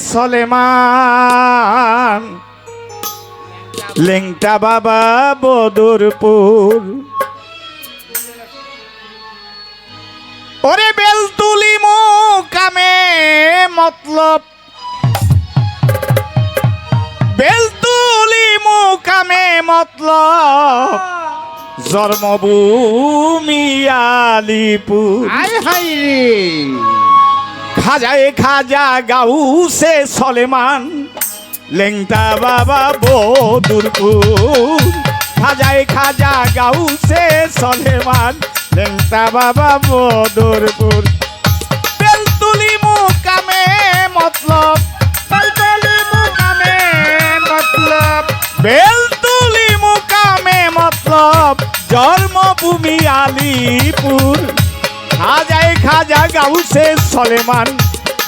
সলেমান লেংটা বাবা বদরপুর ওরে বেলতুলি মুকামে মতলব বেলতুলি মুকামে মতলব জন্মভূমি আলিপুর আয় হাই রে খাজায় খাজা গাউসে সলেমান লেংটা বাবা বদরপুর খাজায় খাজা গাউসে সলেমান লেংটা বাবা বদরপুর বেলতুলি মুকামে মতলব বেলতুলি মুকামে মতলব বেলতুলি মুকামে মতলব জন্মভূমি আলিপুর খাজায় খাজা গাউসে সলেমান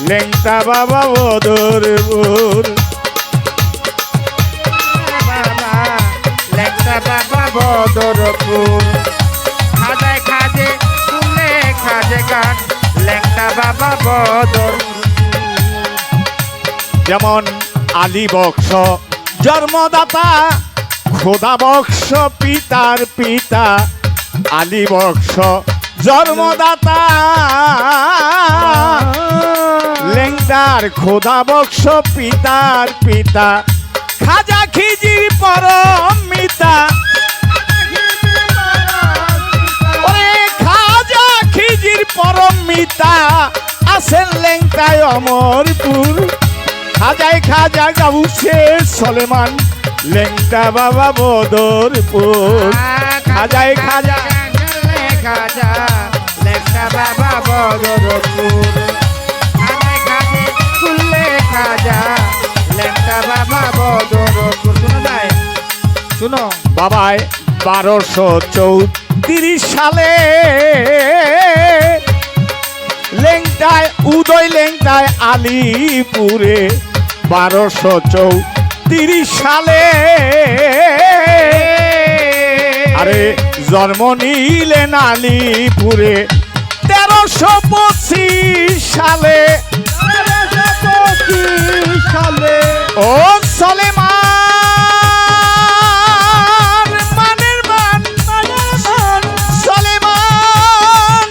লেংটা বাবা বদরপুর লেংটা বাবা বদরপুর খাজায় খাজে শুনে খাজে গান লেংটা বাবা বদরপুর যেমন আলী বক্স জন্মদাতা খোদা বক্স পিতার পিতা আলী বক্স জন্মদাতা লেংটার খোদা বক্স পিতার পিতা খাজা খিজির পরম মিতা ওরে খাজা খিজির পরম মিতা আছেন লেংটায় অমরপুর খাজায় খাজা গাউসে সলেমান লেংটা বাবা বদরপুর খাজায় খাজা খাজা লেংটা বাবা বদরপুর খাজায় খাজে খুললে খাজা লেংটা বাবা বদরপুর শুনো যায় শুনো বাবায় 1234 সালে লেংটায় উদয় লেংটায় আলিপুরে 1234 সালে আরে জন্ম নিলেন আলিপুরে 1325 সালে ও সলেমান মানের মান সলেমান সলেমান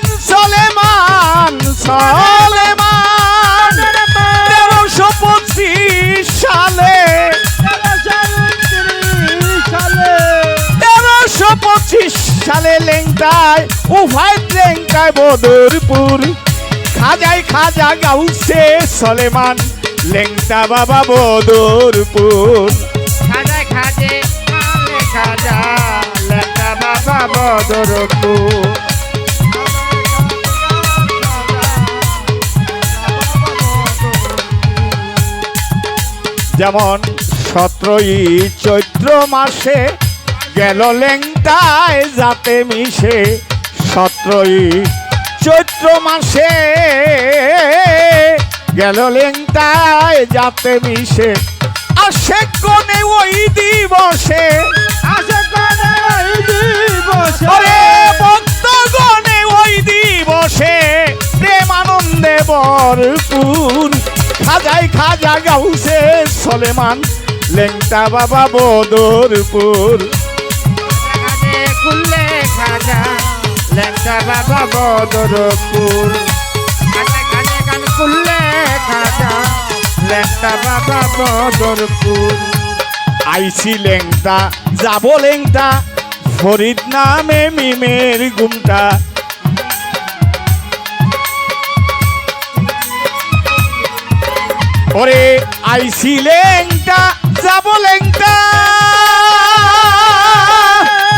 সলেমান 1325 সালে 1325 সালে লেংটায় উভয় লেংটায় বদরপুর খাজায় খাজা গাউসে সলেমান লেংটা বাবা বদরপুর খাজায় খাজে খাজা লেংটা বাবা বদরপুর যেমন 17 চৈত্র মাসে গেল লেংটায় যাতে মিশে 17 চৈত্র মাসে গেল লেংটায় যাতে মিশে আসে কোনে ওই দিবসে ওরে ভক্তগণে ওই দিবসে প্রেমানন্দে ভরপুর খাজায় খাজা গাউসে সলেমান লেংটা বাবা বদরপুর খাজে খুললে খাজা লেংটা বাবা বদরপুর খাজে খাজে গান খুললে খাজা লেংটা বাবা বদরপুর আইসি লেংটা যাব লেংটা ফরিদ নামে মিমের গুমটা ওরে আইসি লেংটা যাব লেংটা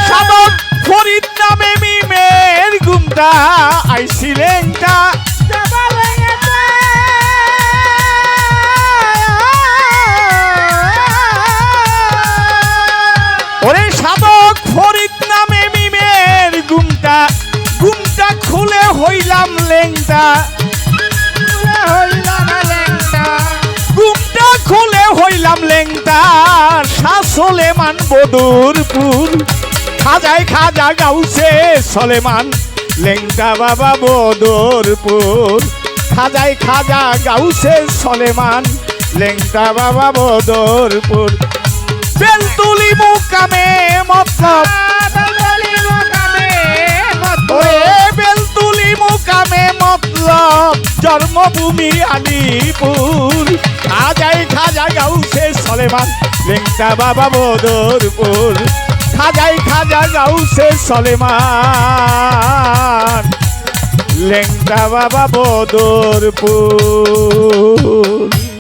সাধক ফরিদ নামে মিমের গুমটা আইসি লেংটা ওরে সাধক ফরিদ নামে মিমের গুমটা গুমটা খুলে হইলাম লেংটা গুমটা খুলে হইলাম লেংটা সলেমান বদরপুর খাজায় খাজা গাউসে সলেমান লেংটা বাবা বদরপুর খাজায় খাজা গাউসে সলেমান লেংটা বাবা বদরপুর বেলতুলি মুকামে মতলব ওরে বেলতুলি মুকামে মতলব জন্মভূমি আলিপুর খাজা গাউসে সলেমান লেংটা বাবা বদরপুর খাজা গাউসে সলেমান লেংটা বাবা বদরপুর।